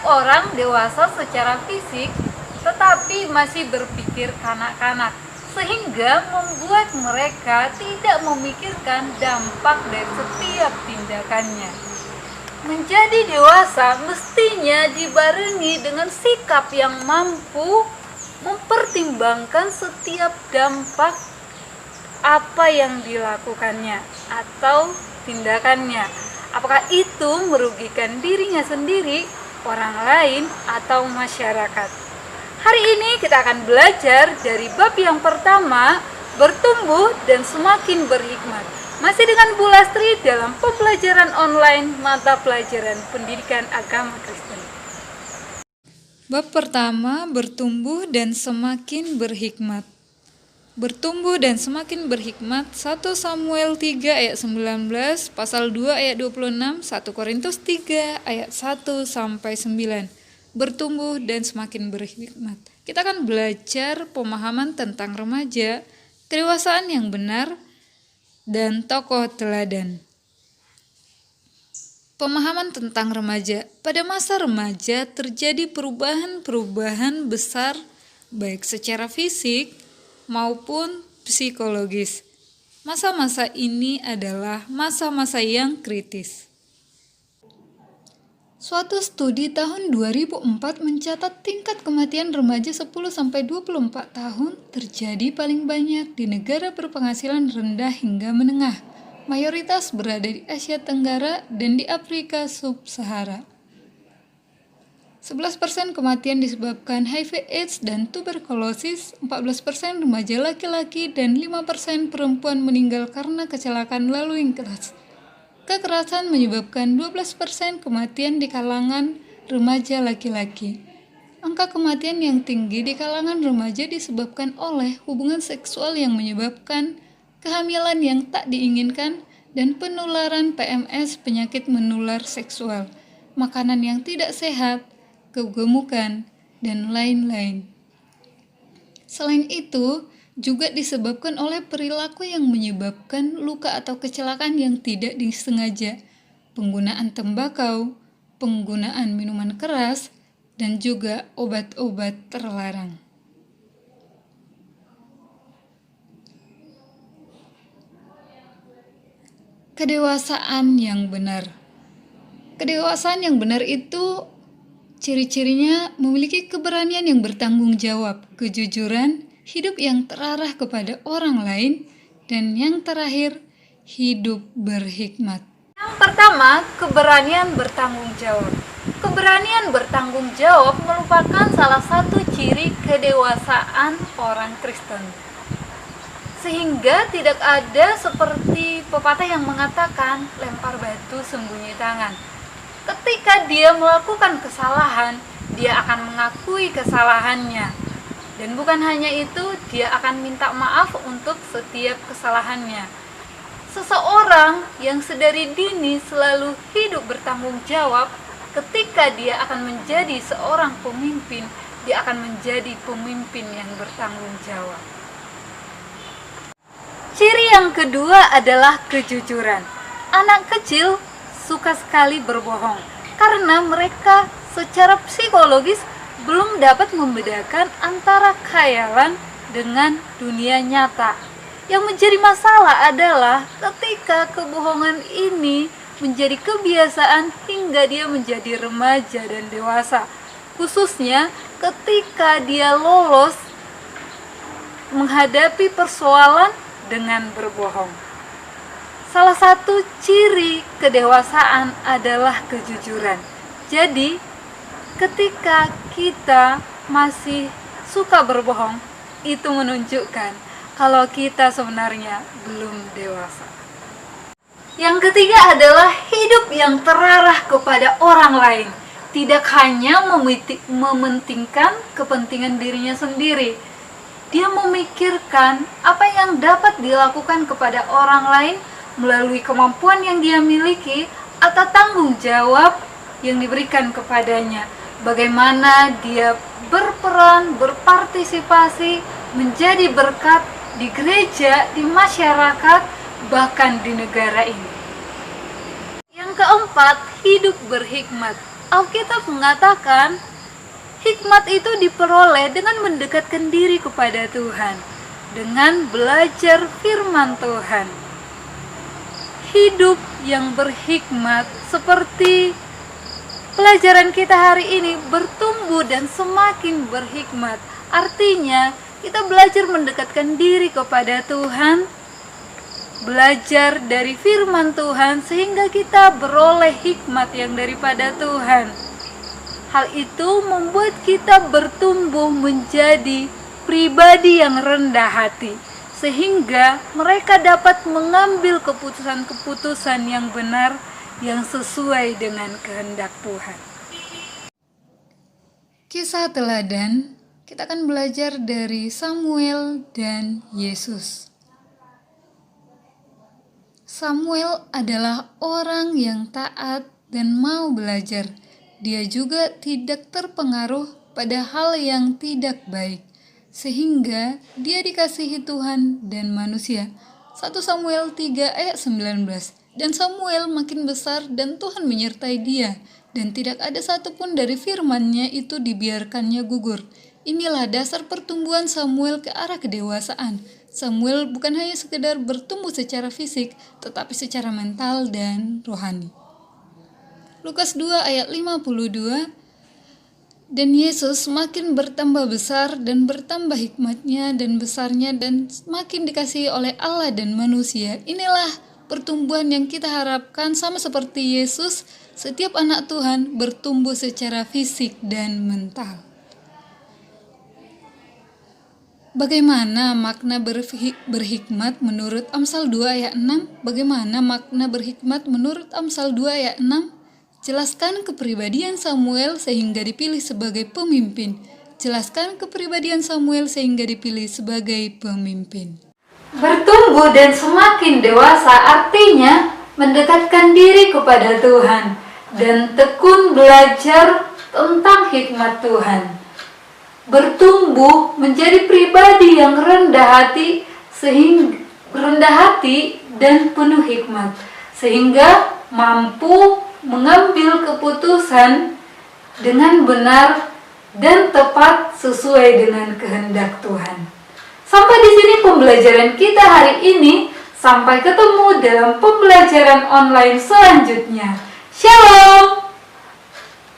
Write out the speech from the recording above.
Banyak orang dewasa secara fisik tetapi masih berpikir kanak-kanak, sehingga membuat mereka tidak memikirkan dampak dari setiap tindakannya. Menjadi dewasa mestinya dibarengi dengan sikap yang mampu mempertimbangkan setiap dampak apa yang dilakukannya atau tindakannya. Apakah itu merugikan dirinya sendiri, orang lain, atau masyarakat. Hari ini kita akan belajar dari bab yang pertama, bertumbuh dan semakin berhikmat. Masih dengan Bu Lastri dalam pembelajaran online mata pelajaran pendidikan agama Kristen. Bab pertama, bertumbuh dan semakin berhikmat. Bertumbuh dan semakin berhikmat, 1 Samuel 3 ayat 19, pasal 2 ayat 26, 1 Korintus 3 ayat 1 sampai 9. Bertumbuh dan semakin berhikmat. Kita akan belajar pemahaman tentang remaja, kedewasaan yang benar, dan tokoh teladan. Pemahaman tentang remaja. Pada masa remaja terjadi perubahan-perubahan besar baik secara fisik maupun psikologis. Masa-masa ini adalah masa-masa yang kritis. Suatu studi tahun 2004 mencatat tingkat kematian remaja 10-24 tahun terjadi paling banyak di negara berpenghasilan rendah hingga menengah. Mayoritas berada di Asia Tenggara dan di Afrika Sub-Sahara. 11% kematian disebabkan HIV/AIDS dan tuberkulosis, 14% remaja laki-laki, dan 5% perempuan meninggal karena kecelakaan lalu lintas. Kekerasan menyebabkan 12% kematian di kalangan remaja laki-laki. Angka kematian yang tinggi di kalangan remaja disebabkan oleh hubungan seksual yang menyebabkan kehamilan yang tak diinginkan dan penularan PMS, penyakit menular seksual, makanan yang tidak sehat, kegemukan, dan lain-lain. Selain itu, juga disebabkan oleh perilaku yang menyebabkan luka atau kecelakaan yang tidak disengaja, penggunaan tembakau, penggunaan minuman keras, dan juga obat-obat terlarang. Kedewasaan yang benar. Kedewasaan yang benar itu ciri-cirinya memiliki keberanian yang bertanggung jawab, kejujuran, hidup yang terarah kepada orang lain, dan yang terakhir, hidup berhikmat. Yang pertama, keberanian bertanggung jawab. Keberanian bertanggung jawab merupakan salah satu ciri kedewasaan orang Kristen. Sehingga tidak ada seperti pepatah yang mengatakan lempar batu sembunyi tangan. Ketika dia melakukan kesalahan, dia akan mengakui kesalahannya. Dan bukan hanya itu, dia akan minta maaf untuk setiap kesalahannya. Seseorang yang sedari dini selalu hidup bertanggung jawab, ketika dia akan menjadi seorang pemimpin, dia akan menjadi pemimpin yang bertanggung jawab. Ciri yang kedua adalah kejujuran. Anak kecil suka sekali berbohong karena mereka secara psikologis belum dapat membedakan antara khayalan dengan dunia nyata. Yang menjadi masalah adalah ketika kebohongan ini menjadi kebiasaan hingga dia menjadi remaja dan dewasa, khususnya ketika dia lolos menghadapi persoalan dengan berbohong. Salah satu ciri kedewasaan adalah kejujuran. Jadi, ketika kita masih suka berbohong, itu menunjukkan kalau kita sebenarnya belum dewasa. Yang ketiga adalah hidup yang terarah kepada orang lain. Tidak hanya mementingkan kepentingan dirinya sendiri. Dia memikirkan apa yang dapat dilakukan kepada orang lain melalui kemampuan yang dia miliki atau tanggung jawab yang diberikan kepadanya. Bagaimana dia berperan, berpartisipasi, menjadi berkat di gereja, di masyarakat, bahkan di negara ini. Yang keempat, hidup berhikmat. Alkitab mengatakan hikmat itu diperoleh dengan mendekatkan diri kepada Tuhan, dengan belajar firman Tuhan. Hidup yang berhikmat seperti pelajaran kita hari ini, bertumbuh dan semakin berhikmat. Artinya kita belajar mendekatkan diri kepada Tuhan, belajar dari firman Tuhan sehingga kita beroleh hikmat yang daripada Tuhan. Hal itu membuat kita bertumbuh menjadi pribadi yang rendah hati, sehingga mereka dapat mengambil keputusan-keputusan yang benar, yang sesuai dengan kehendak Tuhan. Kisah teladan, kita akan belajar dari Samuel dan Yesus. Samuel adalah orang yang taat dan mau belajar. Dia juga tidak terpengaruh pada hal yang tidak baik, sehingga dia dikasihi Tuhan dan manusia. 1 Samuel 3 ayat 19. Dan Samuel makin besar dan Tuhan menyertai dia, dan tidak ada satupun dari firman-Nya itu dibiarkannya gugur. Inilah dasar pertumbuhan Samuel ke arah kedewasaan. Samuel bukan hanya sekedar bertumbuh secara fisik, tetapi secara mental dan rohani. Lukas 2 ayat 52. Dan Yesus makin bertambah besar dan bertambah hikmatnya dan besarnya dan semakin dikasihi oleh Allah dan manusia. Inilah pertumbuhan yang kita harapkan, sama seperti Yesus, setiap anak Tuhan bertumbuh secara fisik dan mental. Bagaimana makna berhikmat menurut Amsal 2 ayat 6? Bagaimana makna berhikmat menurut Amsal 2 ayat 6? Jelaskan kepribadian Samuel sehingga dipilih sebagai pemimpin. Jelaskan kepribadian Samuel sehingga dipilih sebagai pemimpin. Bertumbuh dan semakin dewasa artinya mendekatkan diri kepada Tuhan dan tekun belajar tentang hikmat Tuhan. Bertumbuh menjadi pribadi yang rendah hati dan penuh hikmat, sehingga mampu mengambil keputusan dengan benar dan tepat sesuai dengan kehendak Tuhan. Sampai di sini pembelajaran kita hari ini. Sampai ketemu dalam pembelajaran online selanjutnya. Shalom.